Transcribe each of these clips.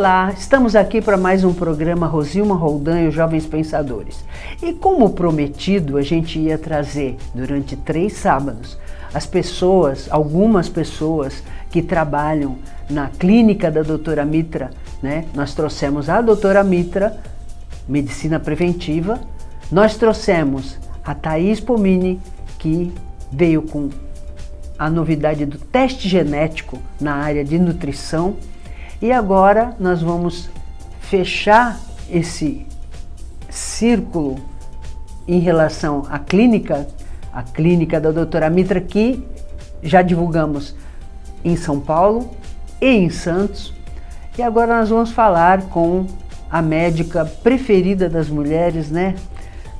Olá, estamos aqui para mais um programa Rosilma Roldan e os Jovens Pensadores. E como prometido, a gente ia trazer durante 3 sábados algumas pessoas que trabalham na clínica da doutora Mitra, né? Nós trouxemos a doutora Mitra, Medicina Preventiva, nós trouxemos a Thaís Pomini, que veio com a novidade do teste genético na área de nutrição, e agora nós vamos fechar esse círculo em relação à clínica, a clínica da doutora Mitra, que já divulgamos em São Paulo e em Santos, e agora nós vamos falar com a médica preferida das mulheres, né?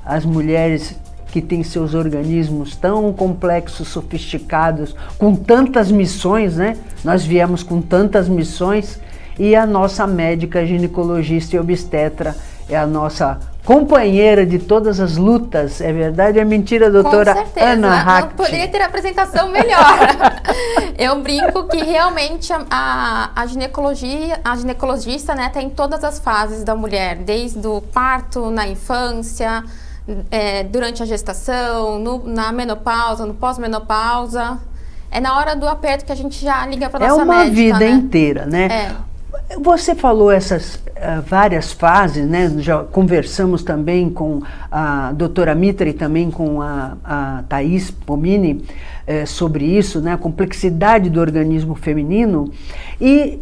As mulheres que têm seus organismos tão complexos, sofisticados, com tantas missões, né? Nós viemos com tantas missões, e a nossa médica ginecologista e obstetra é a nossa companheira de todas as lutas. É verdade ou é mentira, doutora? Com certeza, Ana Hacht? não poderia ter apresentação melhor. Eu brinco que realmente a ginecologista, né, tá em todas as fases da mulher, desde o parto, na infância, durante a gestação, na menopausa, no pós-menopausa. É na hora do aperto que a gente já liga para nossa médica. É uma vida, né, inteira, né? É. Você falou essas várias fases, né? Já conversamos também com a doutora Mitra e também com a Thaís Pomini sobre isso, né? A complexidade do organismo feminino. E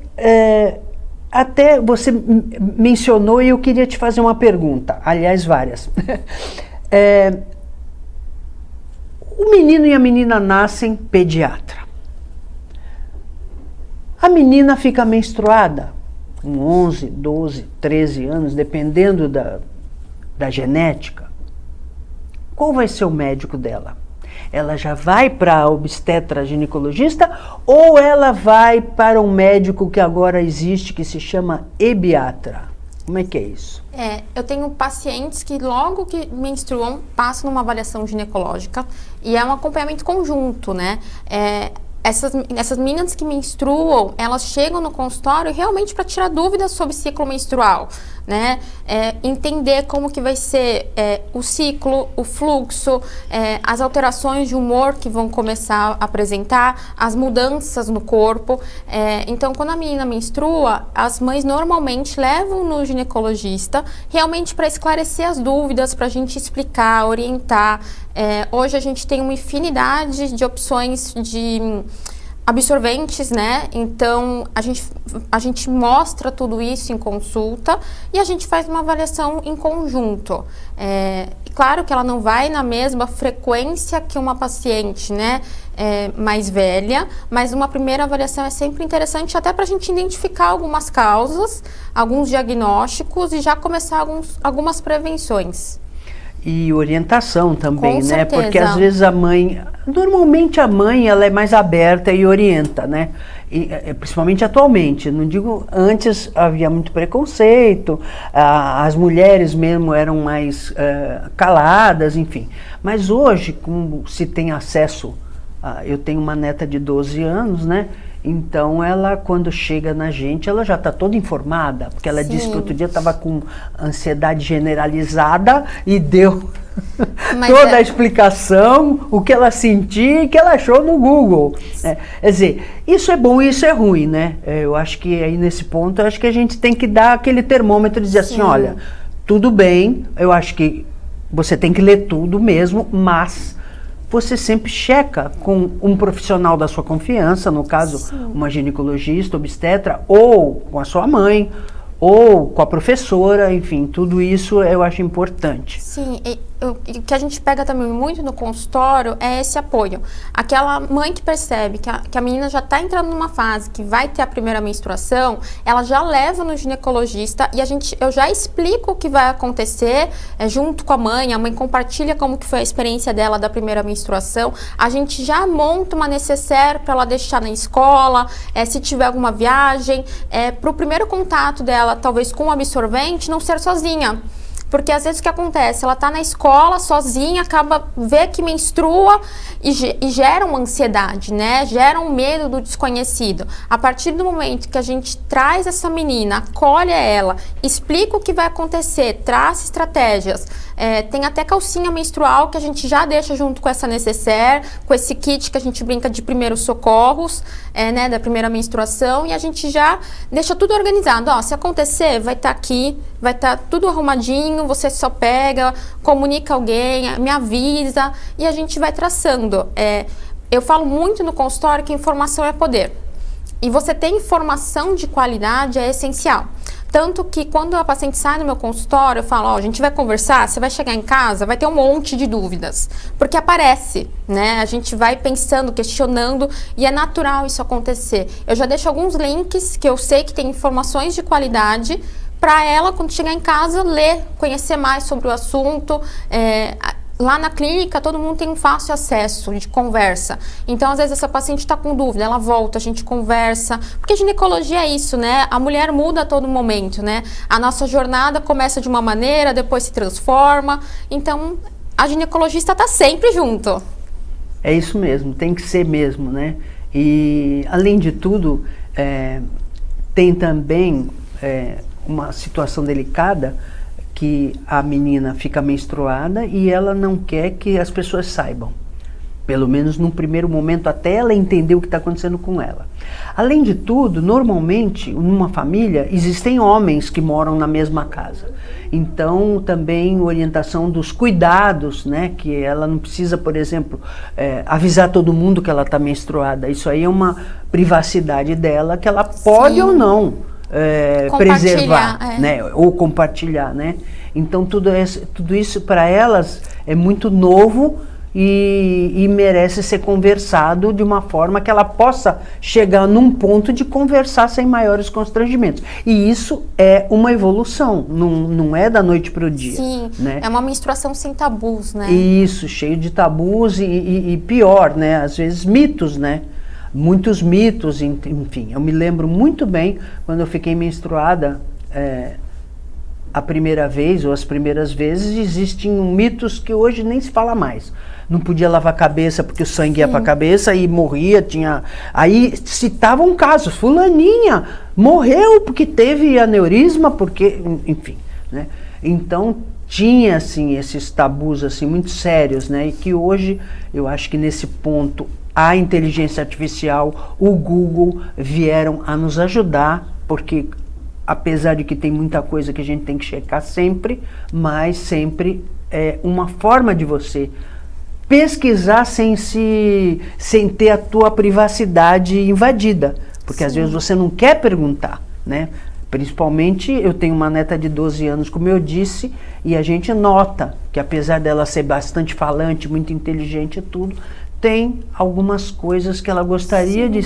até você mencionou, e eu queria te fazer uma pergunta, aliás, várias. O menino e a menina nascem pediatra. A menina fica menstruada com 11, 12, 13 anos, dependendo da genética. Qual vai ser o médico dela? Ela já vai para a obstetra ginecologista ou ela vai para um médico que agora existe, que se chama ebiatra? Como é que é isso? Eu tenho pacientes que logo que menstruam passam numa avaliação ginecológica e é um acompanhamento conjunto, né? Essas meninas que menstruam, elas chegam no consultório realmente para tirar dúvidas sobre ciclo menstrual, né? Entender como que vai ser o ciclo, o fluxo, as alterações de humor que vão começar a apresentar, as mudanças no corpo. Então, quando a menina menstrua, as mães normalmente levam no ginecologista realmente para esclarecer as dúvidas, para a gente explicar, orientar. Hoje a gente tem uma infinidade de opções de absorventes, né? Então a gente mostra tudo isso em consulta e a gente faz uma avaliação em conjunto. Claro que ela não vai na mesma frequência que uma paciente, né, mais velha, mas uma primeira avaliação é sempre interessante até para a gente identificar algumas causas, alguns diagnósticos e já começar algumas prevenções. E orientação também, Com né? certeza. Porque às vezes normalmente a mãe, ela é mais aberta e orienta, né? Principalmente atualmente, não digo, antes havia muito preconceito, as mulheres mesmo eram mais caladas, enfim. Mas hoje, como se tem acesso, eu tenho uma neta de 12 anos, né? Então ela, quando chega na gente, ela já está toda informada, porque ela disse que outro dia estava com ansiedade generalizada e deu toda a explicação, o que ela sentia e que ela achou no Google. Quer dizer, isso é bom e isso é ruim, né? Eu acho que aí nesse ponto, eu acho que a gente tem que dar aquele termômetro e dizer assim, olha, tudo bem, eu acho que você tem que ler tudo mesmo, mas você sempre checa com um profissional da sua confiança, no caso, uma ginecologista, obstetra, ou com a sua mãe, ou com a professora, enfim, tudo isso eu acho importante. Sim, o que a gente pega também muito no consultório é esse apoio. Aquela mãe que percebe que a menina já está entrando numa fase que vai ter a primeira menstruação, ela já leva no ginecologista e eu já explico o que vai acontecer junto com a mãe compartilha como que foi a experiência dela da primeira menstruação, a gente já monta uma necessaire para ela deixar na escola, se tiver alguma viagem, para o primeiro contato dela, talvez com o absorvente, não ser sozinha. Porque às vezes o que acontece? Ela tá na escola sozinha, vê que menstrua e gera uma ansiedade, né? Gera um medo do desconhecido. A partir do momento que a gente traz essa menina, acolhe ela, explica o que vai acontecer, traz estratégias. Tem até calcinha menstrual que a gente já deixa junto com essa necessaire, com esse kit que a gente brinca de primeiros socorros, né, da primeira menstruação, e a gente já deixa tudo organizado. Ó, se acontecer, vai estar aqui, vai estar tudo arrumadinho, você só pega, comunica alguém, me avisa, e a gente vai traçando. Eu falo muito no consultório que informação é poder. E você ter informação de qualidade é essencial. Tanto que quando a paciente sai do meu consultório, eu falo, ó, a gente vai conversar, você vai chegar em casa, vai ter um monte de dúvidas. Porque aparece, né? A gente vai pensando, questionando, e é natural isso acontecer. Eu já deixo alguns links que eu sei que tem informações de qualidade para ela, quando chegar em casa, ler, conhecer mais sobre o assunto. Lá na clínica, todo mundo tem um fácil acesso de conversa. Então, às vezes, essa paciente está com dúvida, ela volta, a gente conversa. Porque a ginecologia é isso, né? A mulher muda a todo momento, né? A nossa jornada começa de uma maneira, depois se transforma. Então, a ginecologista está sempre junto. É isso mesmo, tem que ser mesmo, né? E, além de tudo, tem também uma situação delicada, que a menina fica menstruada e ela não quer que as pessoas saibam. Pelo menos num primeiro momento, até ela entender o que está acontecendo com ela. Além de tudo, normalmente, numa família, existem homens que moram na mesma casa. Então, também orientação dos cuidados, né? Que ela não precisa, por exemplo, avisar todo mundo que ela está menstruada. Isso aí é uma privacidade dela que ela pode ou não preservar, né? Ou compartilhar, né? Então tudo isso para elas é muito novo e merece ser conversado de uma forma que ela possa chegar num ponto de conversar sem maiores constrangimentos. E isso é uma evolução, não é da noite para o dia. Sim, né? É uma menstruação sem tabus, né? Isso, cheio de tabus e pior, né? Às vezes mitos, né? Muitos mitos, enfim. Eu me lembro muito bem quando eu fiquei menstruada a primeira vez, ou as primeiras vezes, existem mitos que hoje nem se fala mais. Não podia lavar a cabeça porque o sangue ia para a cabeça e morria, Aí citavam casos, fulaninha morreu porque teve aneurisma, porque... Enfim, né? Então, tinha, assim, esses tabus, assim, muito sérios, né? E que hoje, eu acho que nesse ponto, a inteligência artificial, o Google vieram a nos ajudar, porque apesar de que tem muita coisa que a gente tem que checar sempre, mas sempre é uma forma de você pesquisar sem ter a tua privacidade invadida, porque às vezes você não quer perguntar, né? Principalmente, eu tenho uma neta de 12 anos, como eu disse, e a gente nota que apesar dela ser bastante falante, muito inteligente e tudo, tem algumas coisas que ela gostaria de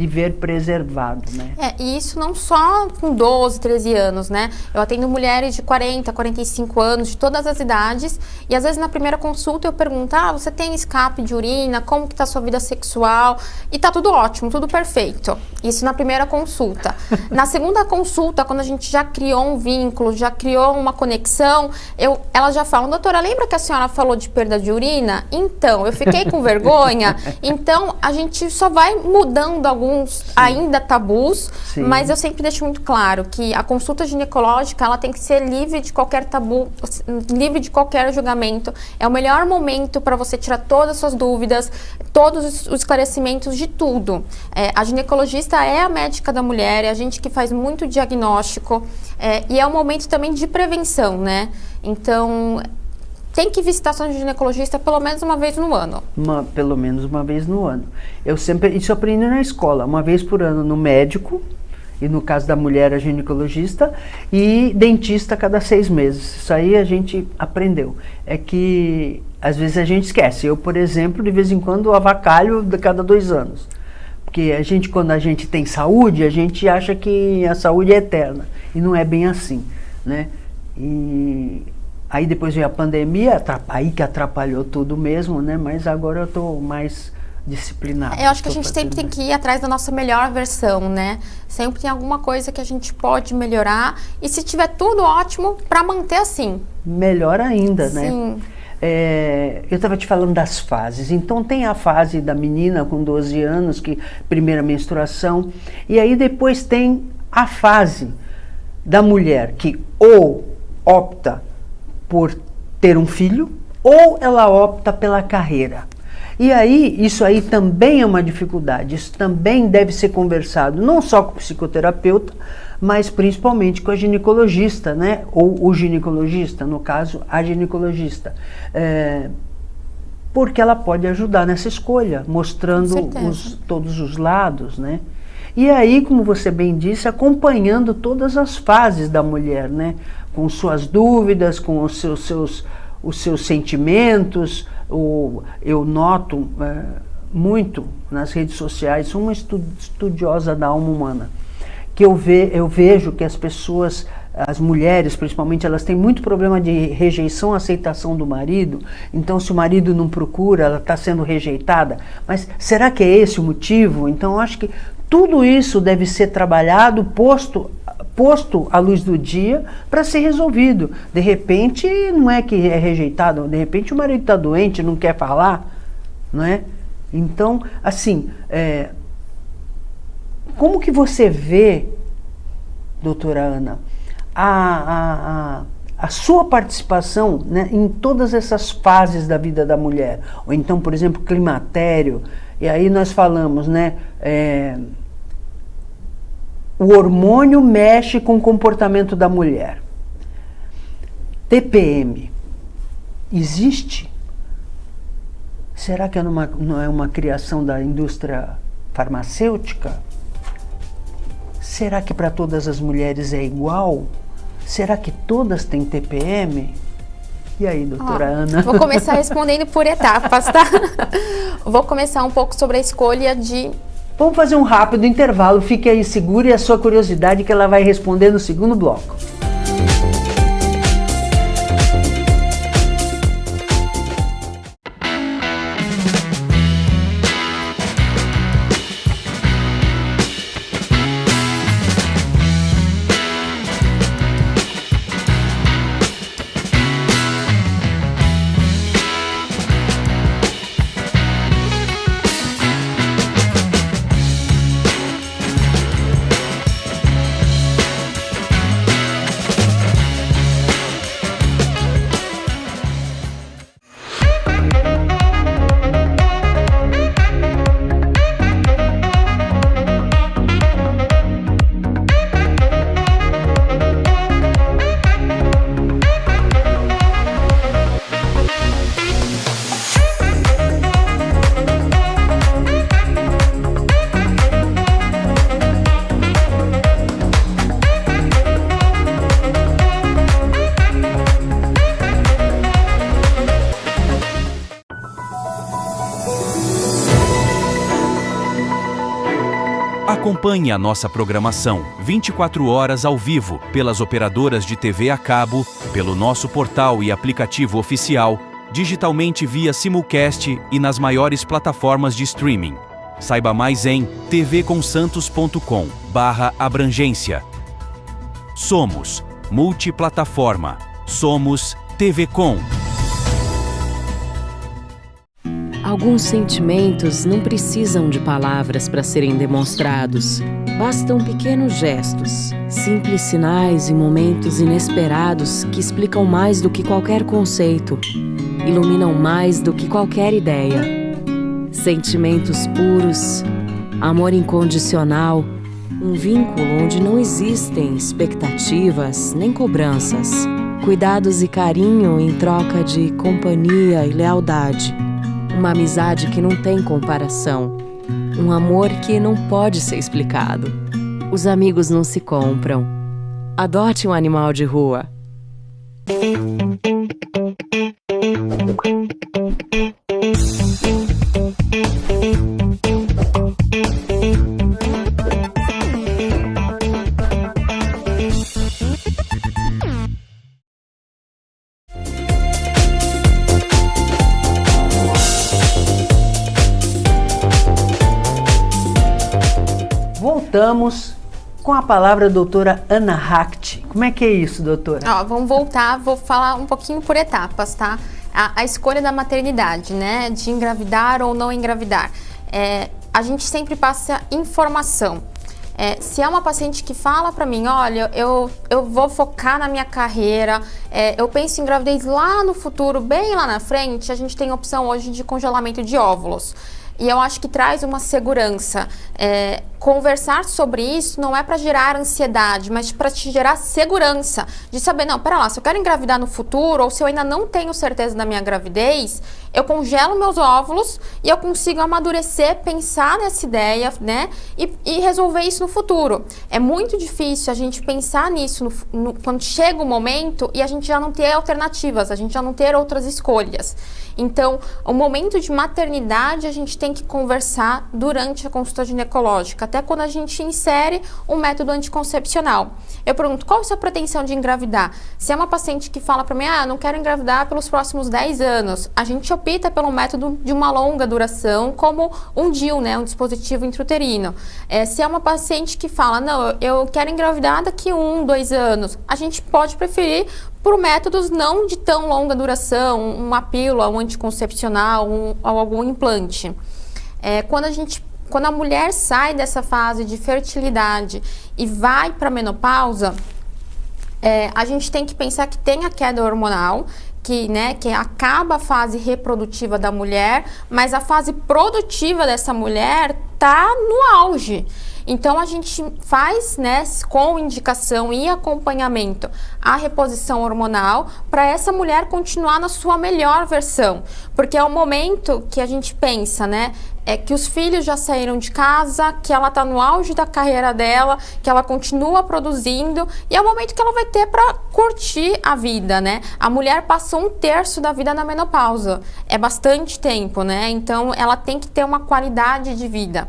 ver preservado, né? E isso não só com 12, 13 anos, né? Eu atendo mulheres de 40, 45 anos, de todas as idades, e às vezes na primeira consulta eu pergunto, você tem escape de urina, como que tá a sua vida sexual? E tá tudo ótimo, tudo perfeito. Isso na primeira consulta. Na segunda consulta, quando a gente já criou um vínculo, já criou uma conexão, ela já fala, doutora, lembra que a senhora falou de perda de urina? Então, eu fiquei com vergonha. Então, a gente só vai mudando alguns ainda tabus, mas eu sempre deixo muito claro que a consulta ginecológica, ela tem que ser livre de qualquer tabu, livre de qualquer julgamento. É o melhor momento para você tirar todas as suas dúvidas, todos os esclarecimentos de tudo. A ginecologista é a médica da mulher, é a gente que faz muito diagnóstico, e é um momento também de prevenção, né? Então, tem que visitar seu ginecologista pelo menos uma vez no ano. Pelo menos uma vez no ano. Isso eu aprendi na escola, uma vez por ano no médico, e no caso da mulher a ginecologista, e dentista a cada 6 meses. Isso aí a gente aprendeu. É que às vezes a gente esquece. Eu, por exemplo, de vez em quando avacalho a cada 2 anos. Porque quando a gente tem saúde, a gente acha que a saúde é eterna. E não é bem assim, né? Aí depois veio a pandemia, aí que atrapalhou tudo mesmo, né? Mas agora eu estou mais disciplinado. Eu acho que a gente sempre tem que ir atrás da nossa melhor versão, né? Sempre tem alguma coisa que a gente pode melhorar. E se tiver tudo ótimo, para manter assim. Melhor ainda, né? Sim. Eu estava te falando das fases. Então tem a fase da menina com 12 anos, que primeira menstruação. E aí depois tem a fase da mulher que ou opta por ter um filho, ou ela opta pela carreira. E aí, isso aí também é uma dificuldade, isso também deve ser conversado, não só com o psicoterapeuta, mas principalmente com a ginecologista, né? Ou o ginecologista, no caso, a ginecologista. Porque ela pode ajudar nessa escolha, mostrando todos os lados, né? E aí, como você bem disse, acompanhando todas as fases da mulher, né? Com suas dúvidas, com os seus sentimentos. Eu noto muito nas redes sociais, sou uma estudiosa da alma humana, que eu vejo que as pessoas, as mulheres principalmente, elas têm muito problema de rejeição, aceitação do marido. Então, se o marido não procura, ela está sendo rejeitada. Mas será que é esse o motivo? Então, eu acho que tudo isso deve ser trabalhado, posto à luz do dia para ser resolvido. De repente, não é que é rejeitado, de repente o marido está doente, não quer falar, não é? Então, assim, como que você vê, doutora Ana, a sua participação, né, em todas essas fases da vida da mulher? Ou então, por exemplo, climatério, e aí nós falamos, né, o hormônio mexe com o comportamento da mulher. TPM existe? Será que não é uma criação da indústria farmacêutica? Será que para todas as mulheres é igual? Será que todas têm TPM? E aí, doutora Ana? Vou começar respondendo por etapas, tá? Vou começar um pouco sobre a escolha de... Vamos fazer um rápido intervalo, fique aí seguro e a sua curiosidade que ela vai responder no segundo bloco. Acompanhe a nossa programação 24 horas ao vivo pelas operadoras de TV a cabo, pelo nosso portal e aplicativo oficial, digitalmente via simulcast e nas maiores plataformas de streaming. Saiba mais em tvconsantos.com/abrangência. Somos multiplataforma. Somos TV Com. Alguns sentimentos não precisam de palavras para serem demonstrados. Bastam pequenos gestos, simples sinais e momentos inesperados que explicam mais do que qualquer conceito, iluminam mais do que qualquer ideia. Sentimentos puros, amor incondicional, um vínculo onde não existem expectativas nem cobranças, cuidados e carinho em troca de companhia e lealdade. Uma amizade que não tem comparação. Um amor que não pode ser explicado. Os amigos não se compram. Adote um animal de rua. voltamos com a palavra doutora Ana Hacht. Como é que é isso, doutora? Vamos voltar, vou falar um pouquinho por etapas, tá? A escolha da maternidade, né? De engravidar ou não engravidar. A gente sempre passa informação. Se é uma paciente que fala para mim, olha, eu vou focar na minha carreira, eu penso em gravidez lá no futuro, bem lá na frente, a gente tem a opção hoje de congelamento de óvulos. E eu acho que traz uma segurança. Conversar sobre isso não é para gerar ansiedade, mas para te gerar segurança. De saber, não, pera lá, se eu quero engravidar no futuro, ou se eu ainda não tenho certeza da minha gravidez, eu congelo meus óvulos e eu consigo amadurecer, pensar nessa ideia, né? E resolver isso no futuro. É muito difícil a gente pensar nisso quando chega o momento e a gente já não ter alternativas, a gente já não ter outras escolhas. Então, o momento de maternidade a gente tem que conversar durante a consulta ginecológica, até quando a gente insere um método anticoncepcional. Eu pergunto, qual é a sua pretensão de engravidar? Se é uma paciente que fala para mim, não quero engravidar pelos próximos 10 anos, a gente opta pelo método de uma longa duração, como um DIU, né, um dispositivo intrauterino. Se é uma paciente que fala, não, eu quero engravidar daqui 1, 2 anos, a gente pode preferir por métodos não de tão longa duração, uma pílula, um anticoncepcional, ou algum implante. Quando a mulher sai dessa fase de fertilidade e vai para a menopausa, a gente tem que pensar que tem a queda hormonal, que acaba a fase reprodutiva da mulher, mas a fase produtiva dessa mulher está no auge. Então, a gente faz, né, com indicação e acompanhamento, a reposição hormonal para essa mulher continuar na sua melhor versão. Porque é o momento que a gente pensa, né, que os filhos já saíram de casa, que ela está no auge da carreira dela, que ela continua produzindo, e é o momento que ela vai ter para curtir a vida, né? A mulher passa 1/3 da vida na menopausa. É bastante tempo, né? Então, ela tem que ter uma qualidade de vida.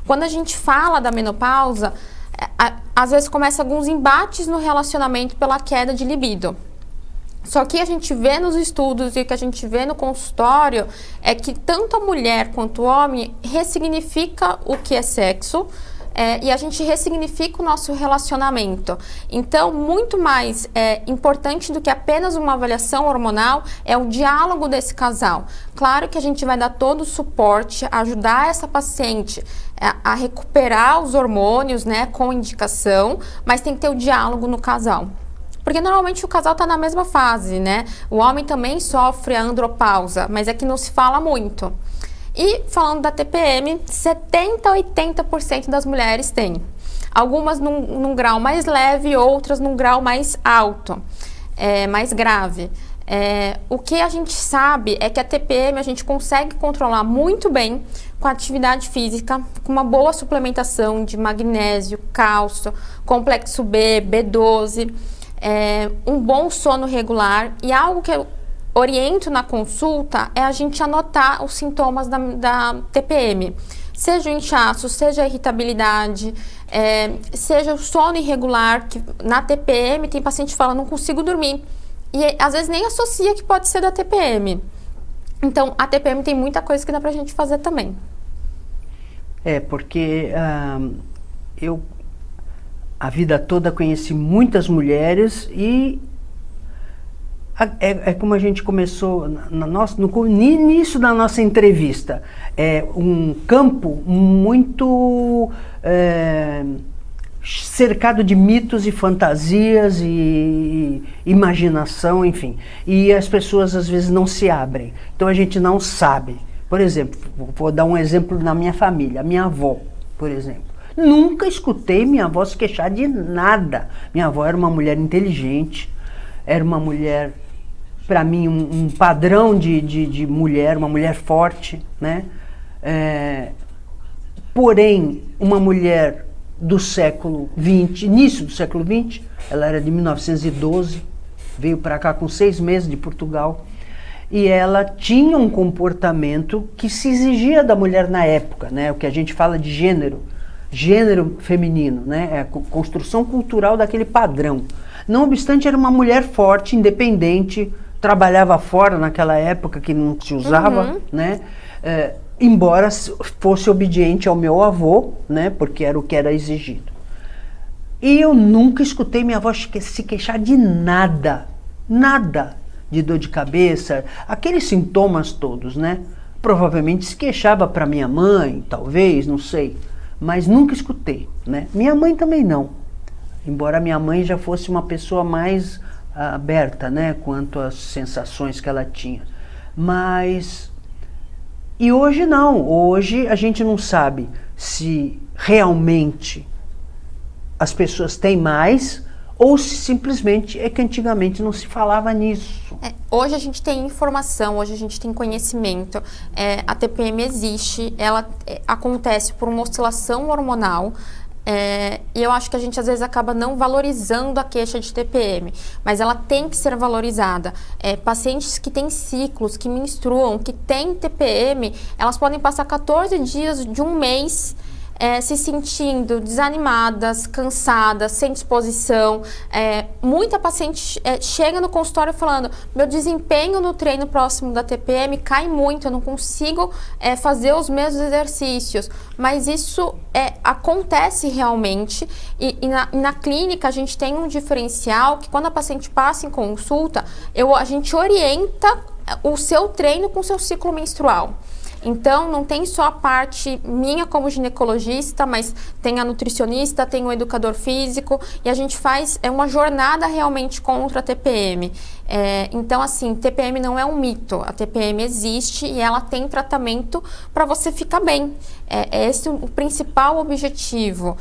Quando a gente fala da menopausa, às vezes começa alguns embates no relacionamento pela queda de libido. Só que a gente vê nos estudos e o que a gente vê no consultório é que tanto a mulher quanto o homem ressignifica o que é sexo, e a gente ressignifica o nosso relacionamento. Então, muito mais importante do que apenas uma avaliação hormonal é o diálogo desse casal. Claro que a gente vai dar todo o suporte, ajudar essa paciente a recuperar os hormônios, né, com indicação, mas tem que ter o diálogo no casal. Porque normalmente o casal está na mesma fase, né? O homem também sofre a andropausa, mas é que não se fala muito. E falando da TPM, 70% a 80% das mulheres têm. Algumas num grau mais leve, outras num grau mais alto, mais grave. O que a gente sabe é que a TPM a gente consegue controlar muito bem com a atividade física, com uma boa suplementação de magnésio, cálcio, complexo B, B12, um bom sono regular, e algo que eu oriento na consulta é a gente anotar os sintomas da TPM. Seja o inchaço, seja a irritabilidade, seja o sono irregular, que na TPM tem paciente que fala, não consigo dormir. E às vezes nem associa que pode ser da TPM. Então, a TPM tem muita coisa que dá pra gente fazer também. Porque eu a vida toda conheci muitas mulheres e como a gente começou no início da nossa entrevista, um campo muito cercado de mitos e fantasias e imaginação, enfim. E as pessoas às vezes não se abrem. Então a gente não sabe. Por exemplo, vou dar um exemplo na minha família, a minha avó, por exemplo. Nunca escutei minha avó se queixar de nada. Minha avó era uma mulher inteligente, era uma mulher, para mim, um padrão de mulher, uma mulher forte, né? Porém, uma mulher do século XX, início do século XX, ela era de 1912, veio para cá com 6 meses de Portugal, e ela tinha um comportamento que se exigia da mulher na época, né? O que a gente fala de gênero feminino, né? A construção cultural daquele padrão. Não obstante, era uma mulher forte, independente, trabalhava fora naquela época que não se usava, né? embora fosse obediente ao meu avô, né, porque era o que era exigido. E eu nunca escutei minha avó se queixar de nada, nada de dor de cabeça, aqueles sintomas todos, né? Provavelmente se queixava para minha mãe, talvez, não sei, mas nunca escutei, né? Minha mãe também não, embora minha mãe já fosse uma pessoa mais aberta, né, quanto às sensações que ela tinha. Mas, e hoje não, hoje a gente não sabe se realmente as pessoas têm mais ou se simplesmente é que antigamente não se falava nisso. Hoje a gente tem informação, hoje a gente tem conhecimento. A TPM existe, ela acontece por uma oscilação hormonal. E eu acho que a gente às vezes acaba não valorizando a queixa de TPM, mas ela tem que ser valorizada. Pacientes que têm ciclos, que menstruam, que têm TPM, elas podem passar 14 dias de um mês se sentindo desanimadas, cansadas, sem disposição. Muita paciente chega no consultório falando: meu desempenho no treino próximo da TPM cai muito, eu não consigo fazer os mesmos exercícios. Mas isso acontece realmente e na clínica a gente tem um diferencial que quando a paciente passa em consulta, a gente orienta o seu treino com o seu ciclo menstrual. Então, não tem só a parte minha como ginecologista, mas tem a nutricionista, tem o educador físico, e a gente faz uma jornada realmente contra a TPM. Então, assim, TPM não é um mito, a TPM existe e ela tem tratamento para você ficar bem. Esse é o principal objetivo.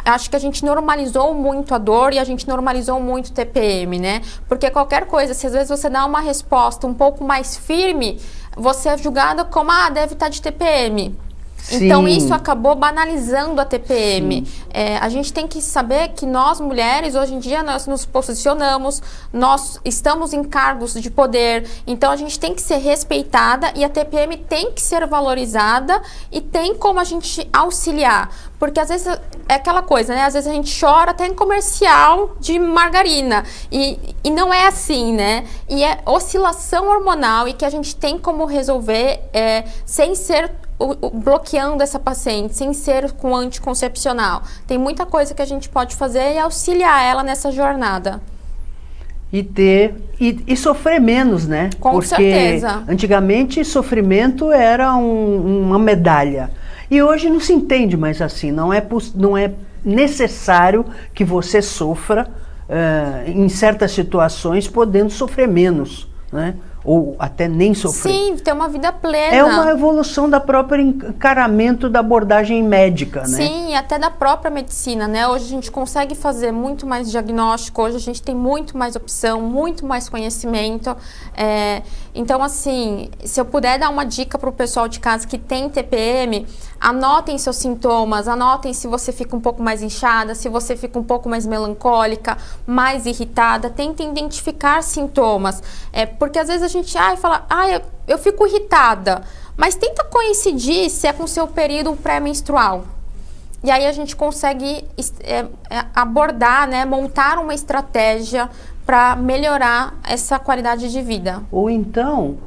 Acho que a gente normalizou muito a dor e a gente normalizou muito o TPM, né? Porque qualquer coisa, se às vezes você dá uma resposta um pouco mais firme, você é julgada como, deve estar de TPM. Sim. Então, isso acabou banalizando a TPM. A gente tem que saber que nós, mulheres, hoje em dia, nós nos posicionamos, nós estamos em cargos de poder, então a gente tem que ser respeitada e a TPM tem que ser valorizada e tem como a gente auxiliar. Porque às vezes é aquela coisa, né? Às vezes a gente chora até em comercial de margarina e não é assim, né? E é oscilação hormonal e que a gente tem como resolver sem ser bloqueando essa paciente, sem ser com anticoncepcional. Tem muita coisa que a gente pode fazer e auxiliar ela nessa jornada. E sofrer menos, né? Com certeza. Porque antigamente sofrimento era uma medalha. E hoje não se entende mais assim. Não é necessário que você sofra em certas situações, podendo sofrer menos, né? Ou até nem sofrer. Sim, ter uma vida plena. É uma evolução da própria encaramento da abordagem médica, né? Sim, e até da própria medicina, né? Hoje a gente consegue fazer muito mais diagnóstico, hoje a gente tem muito mais opção, muito mais conhecimento. Então, assim, se eu puder dar uma dica para o pessoal de casa que tem TPM, anotem seus sintomas, anotem se você fica um pouco mais inchada, se você fica um pouco mais melancólica, mais irritada, tentem identificar sintomas. Porque às vezes a gente fala, eu fico irritada, mas tenta coincidir se é com o seu período pré-menstrual. E aí a gente consegue abordar, né, montar uma estratégia para melhorar essa qualidade de vida. Ou então,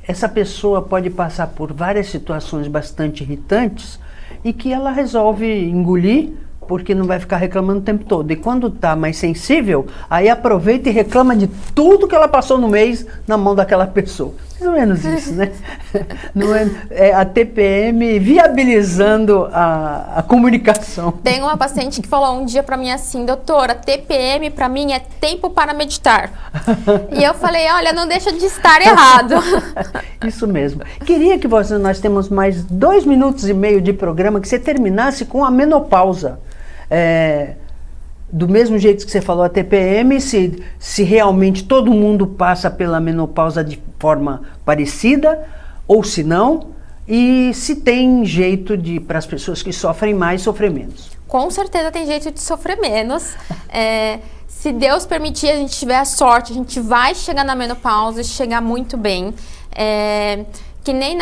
essa pessoa pode passar por várias situações bastante irritantes e que ela resolve engolir, porque não vai ficar reclamando o tempo todo. E quando está mais sensível, aí aproveita e reclama de tudo que ela passou no mês na mão daquela pessoa. Mais ou menos isso, né? Não é a TPM viabilizando a comunicação. Tem uma paciente que falou um dia para mim assim: doutora, TPM para mim é tempo para meditar. E eu falei: olha, não deixa de estar errado. Isso mesmo. Queria que nós temos mais 2 minutos e meio de programa, que você terminasse com a menopausa. Do mesmo jeito que você falou, a TPM, se realmente todo mundo passa pela menopausa de forma parecida, ou se não, e se tem jeito para as pessoas que sofrem mais, sofrer menos. Com certeza tem jeito de sofrer menos. Se Deus permitir, a gente tiver a sorte, a gente vai chegar na menopausa e chegar muito bem. que nem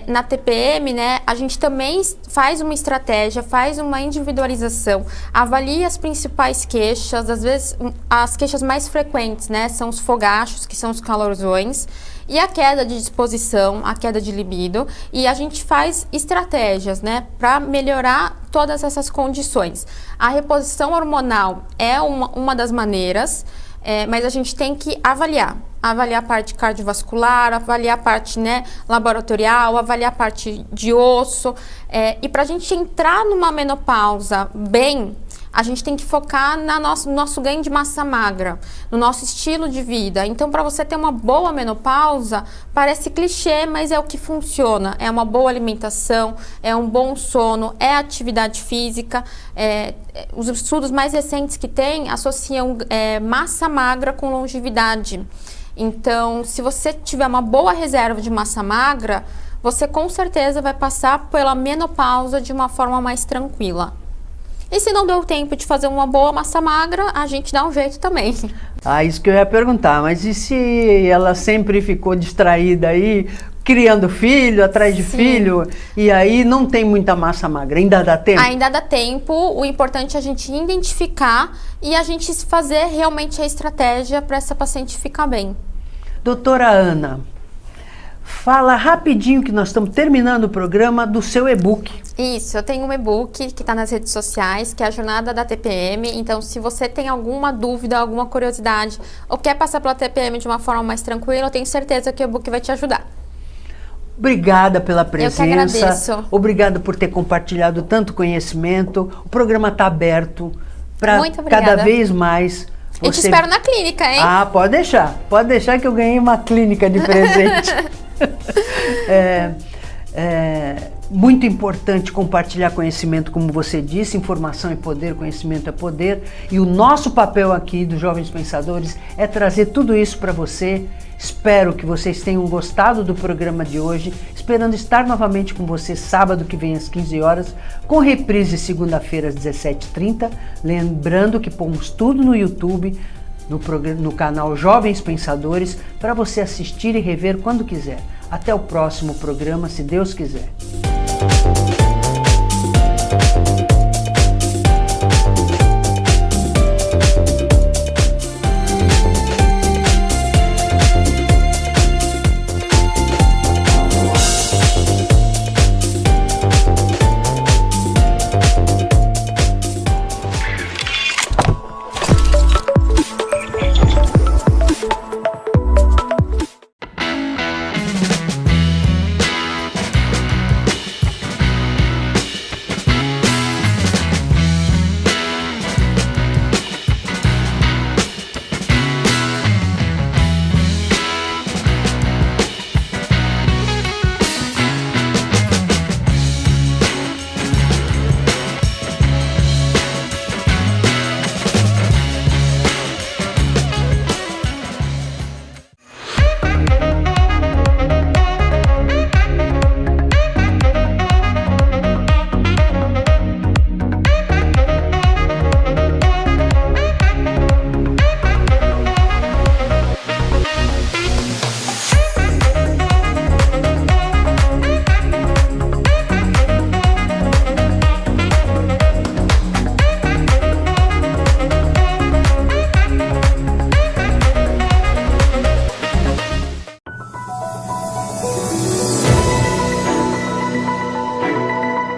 na TPM, né, a gente também faz uma estratégia, faz uma individualização, avalia as principais queixas, às vezes as queixas mais frequentes, né, são os fogachos, que são os calorzões, e a queda de disposição, a queda de libido, e a gente faz estratégias, né, para melhorar todas essas condições. A reposição hormonal é uma das maneiras, mas a gente tem que avaliar a parte cardiovascular, avaliar a parte, né, laboratorial, avaliar a parte de osso, e para a gente entrar numa menopausa bem, a gente tem que focar no nosso ganho de massa magra, no nosso estilo de vida. Então, para você ter uma boa menopausa, parece clichê, mas é o que funciona. É uma boa alimentação, é um bom sono, é atividade física. Os estudos mais recentes que tem associam massa magra com longevidade. Então, se você tiver uma boa reserva de massa magra, você com certeza vai passar pela menopausa de uma forma mais tranquila. E se não deu tempo de fazer uma boa massa magra, a gente dá um jeito também. Isso que eu ia perguntar, mas e se ela sempre ficou distraída aí, criando filho, atrás de filho, e aí não tem muita massa magra, ainda dá tempo? Ainda dá tempo, o importante é a gente identificar e a gente fazer realmente a estratégia para essa paciente ficar bem. Doutora Ana, fala rapidinho que nós estamos terminando o programa do seu e-book. Isso, eu tenho um e-book que está nas redes sociais, que é a Jornada da TPM. Então, se você tem alguma dúvida, alguma curiosidade, ou quer passar pela TPM de uma forma mais tranquila, eu tenho certeza que o e-book vai te ajudar. Obrigada pela presença. Eu que agradeço. Obrigada por ter compartilhado tanto conhecimento. O programa está aberto para cada vez mais. Eu te espero na clínica, hein? Pode deixar. Pode deixar que eu ganhei uma clínica de presente. Muito importante compartilhar conhecimento, como você disse, informação é poder, conhecimento é poder, e o nosso papel aqui dos Jovens Pensadores é trazer tudo isso para você. Espero que vocês tenham gostado do programa de hoje, esperando estar novamente com você sábado que vem às 15 horas, com reprise segunda-feira às 17h30, lembrando que pomos tudo no YouTube, no canal Jovens Pensadores, para você assistir e rever quando quiser. Até o próximo programa, se Deus quiser.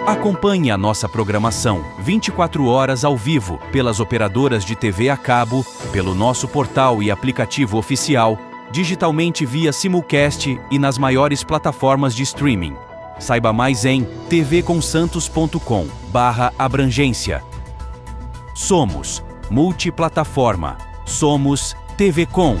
Acompanhe a nossa programação 24 horas ao vivo pelas operadoras de TV a cabo, pelo nosso portal e aplicativo oficial, digitalmente via simulcast e nas maiores plataformas de streaming. Saiba mais em tvconsantos.com/abrangência. Somos multiplataforma. Somos TV Com.